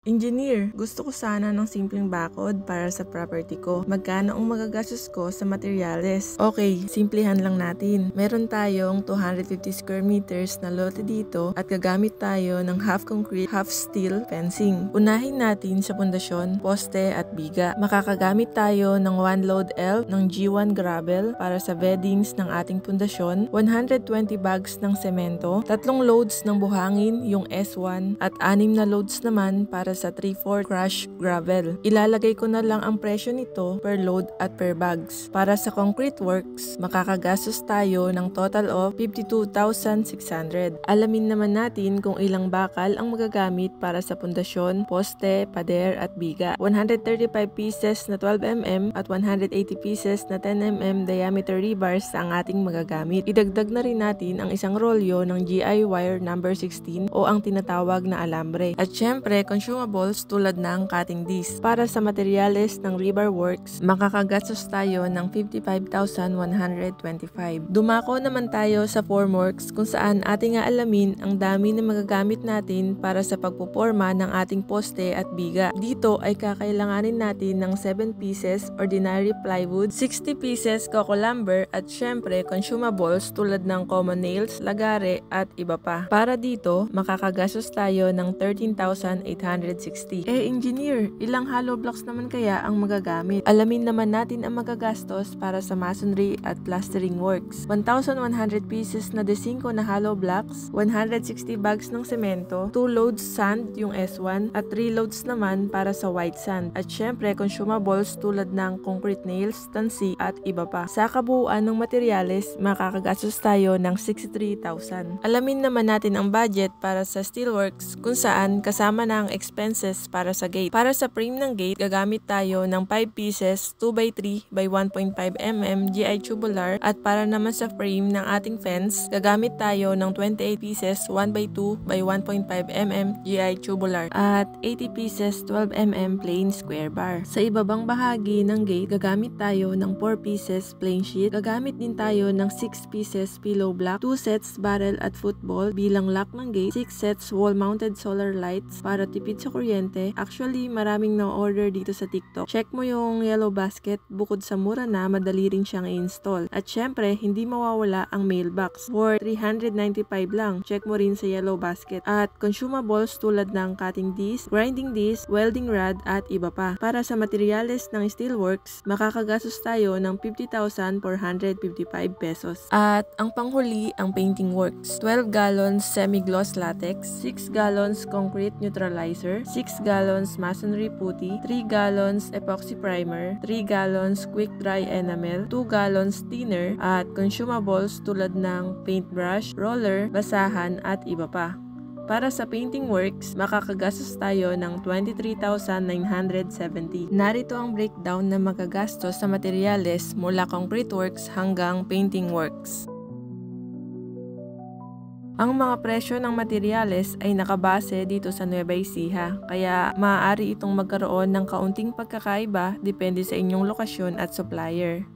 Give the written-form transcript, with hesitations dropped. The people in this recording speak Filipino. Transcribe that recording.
Engineer, gusto ko sana ng simpleng bakod para sa property ko. Magkano ang magagastos ko sa materyales? Okay, simplihan lang natin. Meron tayong 250 square meters na lote dito at gagamit tayo ng half concrete, half steel fencing. Unahin natin sa pundasyon, poste at biga. Makakagamit tayo ng 1 load L ng G1 gravel para sa beddings ng ating pundasyon, 120 bags ng semento, 3 loads ng buhangin yung S1 at 6 na loads naman para sa 3/4 crushed gravel. Ilalagay ko na lang ang presyo nito per load at per bags. Para sa concrete works, makakagastos tayo ng total of 52,600. Alamin naman natin kung ilang bakal ang magagamit para sa pundasyon, poste, pader at biga. 135 pieces na 12mm at 180 pieces na 10mm diameter rebars ang ating magagamit. Idagdag na rin natin ang isang rolyo ng GI wire number 16 o ang tinatawag na alambre. At syempre, consumables tulad ng cutting disc. Para sa materyales ng rebar works, makakagastos tayo ng 55,125. Dumako naman tayo sa formworks kung saan ating aalamin ang dami na magagamit natin para sa pagpuporma ng ating poste at biga. Dito ay kakailanganin natin ng 7 pieces ordinary plywood, 60 pieces coco lumber at syempre consumables tulad ng common nails, lagare at iba pa. Para dito, makakagastos tayo ng 13,860. Engineer, ilang hollow blocks naman kaya ang magagamit? Alamin naman natin ang magagastos para sa masonry at plastering works. 1,100 pieces na D5 na hollow blocks, 160 bags ng semento, 2 loads sand yung S1 at 3 loads naman para sa white sand. At syempre, consumables tulad ng concrete nails, tansi at iba pa. Sa kabuuan ng materyales, makakagastos tayo ng 63,000. Alamin naman natin ang budget para sa steelworks kung saan kasama na ang expenses para sa gate. Para sa frame ng gate, gagamit tayo ng 5 pieces 2x3 by 1.5 mm GI tubular at para naman sa frame ng ating fence, gagamit tayo ng 28 pieces 1x2 by 1.5 mm GI tubular at 80 pieces 12 mm plain square bar. Sa ibabang bahagi ng gate, gagamit tayo ng 4 pieces plain sheet, gagamit din tayo ng 6 pieces pillow block, 2 sets barrel at football bilang lock ng gate, 6 sets wall mounted solar lights para tipid sa kuryente. Actually, maraming na-order dito sa TikTok. Check mo yung yellow basket, bukod sa mura na, madali rin siyang i-install. At syempre, hindi mawawala ang mailbox for 395 lang. Check mo rin sa yellow basket. At consumables tulad ng cutting disc, grinding disc, welding rod at iba pa. Para sa materyales ng steelworks, makakagastos tayo ng 50,455 pesos. At ang panghuli, ang painting works. 12 gallons semi-gloss latex, 6 gallons concrete neutralizer, 6 gallons masonry putty, 3 gallons epoxy primer, 3 gallons quick dry enamel, 2 gallons thinner at consumables tulad ng paintbrush, roller, basahan at iba pa. Para sa painting works, makakagastos tayo ng 23,970. Narito ang breakdown na magagastos sa materyales mula concrete works hanggang painting works. Ang mga presyo ng materyales ay nakabase dito sa Nueva Ecija, kaya maaari itong magkaroon ng kaunting pagkakaiba depende sa inyong lokasyon at supplier.